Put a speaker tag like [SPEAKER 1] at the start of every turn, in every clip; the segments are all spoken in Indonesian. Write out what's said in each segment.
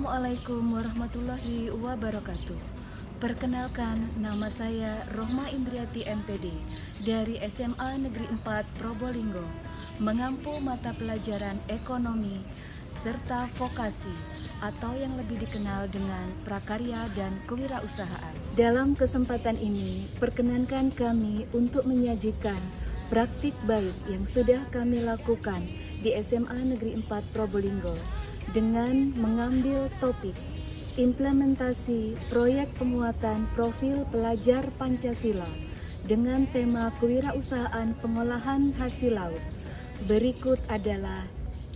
[SPEAKER 1] Assalamualaikum warahmatullahi wabarakatuh. Perkenalkan, nama saya Rohma Indriati MPD dari SMA Negeri 4 Probolinggo, mengampu mata pelajaran ekonomi serta vokasi atau yang lebih dikenal dengan prakarya dan kewirausahaan. Dalam kesempatan ini, perkenankan kami untuk menyajikan praktik baik yang sudah kami lakukan di SMA Negeri 4 Probolinggo dengan mengambil topik implementasi proyek penguatan profil pelajar Pancasila dengan tema kewirausahaan pengolahan hasil laut. Berikut adalah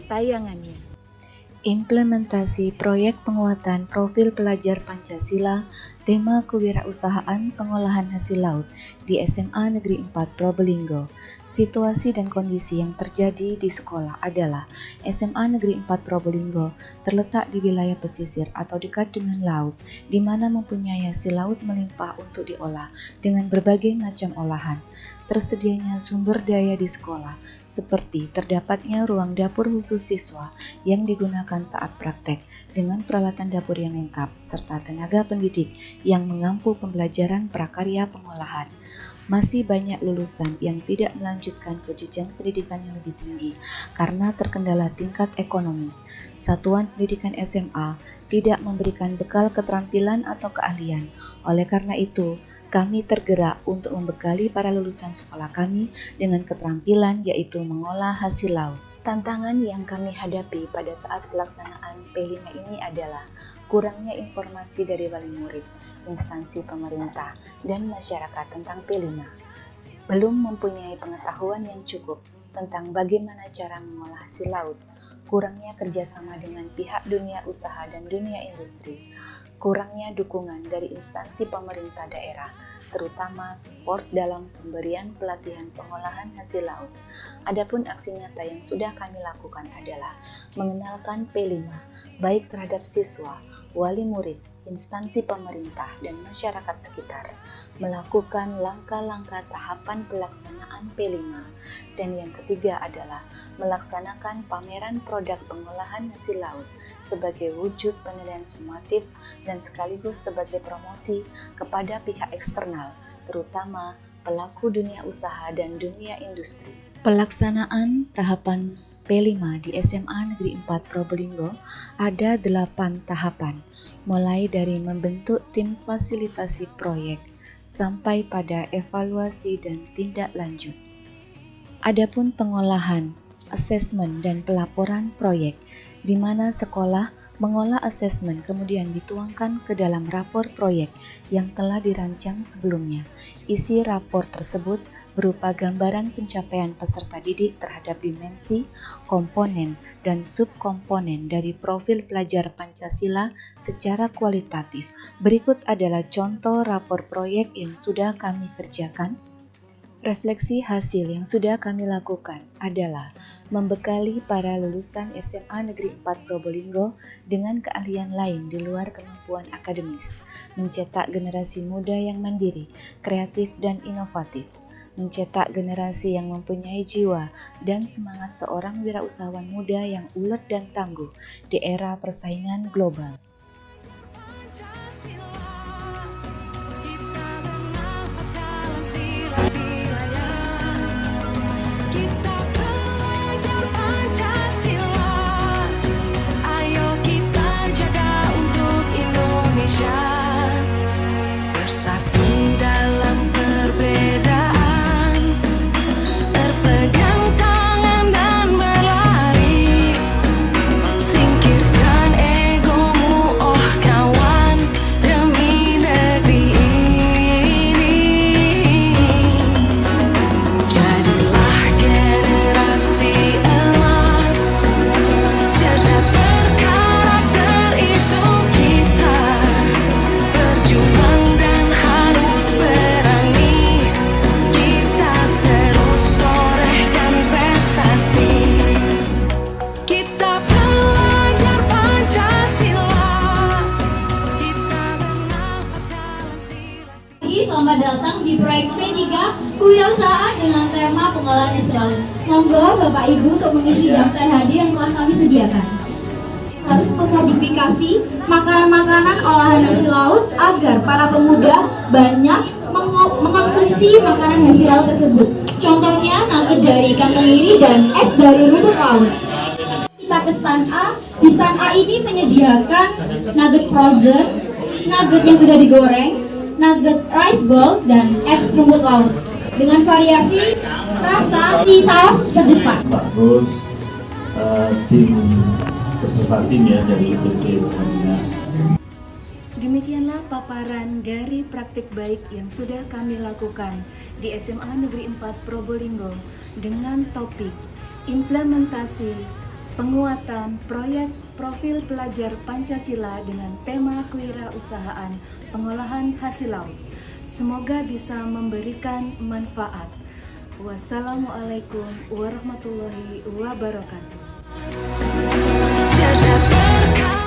[SPEAKER 1] tayangannya. Implementasi proyek penguatan profil pelajar Pancasila tema kewirausahaan pengolahan hasil laut di SMA Negeri 4 Probolinggo. Situasi dan kondisi yang terjadi di sekolah adalah SMA Negeri 4 Probolinggo terletak di wilayah pesisir atau dekat dengan laut, di mana mempunyai hasil laut melimpah untuk diolah dengan berbagai macam olahan. Tersedianya sumber daya di sekolah, seperti terdapatnya ruang dapur khusus siswa yang digunakan saat praktek dengan peralatan dapur yang lengkap, serta tenaga pendidik yang mengampu pembelajaran prakarya pengolahan. Masih banyak lulusan yang tidak melanjutkan ke jenjang pendidikan yang lebih tinggi karena terkendala tingkat ekonomi. Satuan pendidikan SMA tidak memberikan bekal keterampilan atau keahlian. Oleh karena itu, kami tergerak untuk membekali para lulusan sekolah kami dengan keterampilan yaitu mengolah hasil laut. Tantangan yang kami hadapi pada saat pelaksanaan P5 ini adalah kurangnya informasi dari wali murid, instansi pemerintah, dan masyarakat tentang P5. Belum mempunyai pengetahuan yang cukup tentang bagaimana cara mengolah hasil laut, kurangnya kerjasama dengan pihak dunia usaha dan dunia industri, kurangnya dukungan dari instansi pemerintah daerah, terutama support dalam pemberian pelatihan pengolahan hasil laut. Adapun aksi nyata yang sudah kami lakukan adalah mengenalkan P5 baik terhadap siswa, wali murid, instansi pemerintah, dan masyarakat sekitar, melakukan langkah-langkah tahapan pelaksanaan P5, dan yang ketiga adalah melaksanakan pameran produk pengolahan hasil laut sebagai wujud penilaian sumatif dan sekaligus sebagai promosi kepada pihak eksternal, terutama pelaku dunia usaha dan dunia industri. Pelaksanaan tahapan P5 di SMA Negeri 4 Probolinggo ada 8 tahapan, mulai dari membentuk tim fasilitasi proyek sampai pada evaluasi dan tindak lanjut. Adapun pengolahan, asesmen dan pelaporan proyek, di mana sekolah mengolah asesmen kemudian dituangkan ke dalam rapor proyek yang telah dirancang sebelumnya. Isi rapor tersebut berupa gambaran pencapaian peserta didik terhadap dimensi, komponen, dan subkomponen dari profil pelajar Pancasila secara kualitatif. Berikut adalah contoh rapor proyek yang sudah kami kerjakan. Refleksi hasil yang sudah kami lakukan adalah membekali para lulusan SMA Negeri 4 Probolinggo dengan keahlian lain di luar kemampuan akademis, mencetak generasi muda yang mandiri, kreatif, dan inovatif, mencetak generasi yang mempunyai jiwa dan semangat seorang wirausahawan muda yang ulet dan tangguh di era persaingan global.
[SPEAKER 2] Selamat datang di proyek P3 Kewirausahaan dengan tema pengolahan hasil laut. Monggo Bapak Ibu untuk mengisi daftar hadir yang telah kami sediakan. Harus memodifikasi laut tersebut. Contohnya nugget dari ikan tenggiri dan es dari rumput laut. Kita ke stand A. Di stand A ini menyediakan nugget frozen, nugget yang sudah digoreng, nugget rice ball, dan es rumput laut dengan variasi rasa di saus pedas Pak.
[SPEAKER 3] Bagus, tim beserta tim ya dari PT Pertamina.
[SPEAKER 1] Demikianlah paparan dari praktik baik yang sudah kami lakukan di SMA Negeri 4 Probolinggo dengan topik implementasi penguatan proyek profil pelajar Pancasila dengan tema kewirausahaan pengolahan hasil laut. Semoga bisa memberikan manfaat. Wassalamualaikum warahmatullahi wabarakatuh.
[SPEAKER 4] Cerdas berkata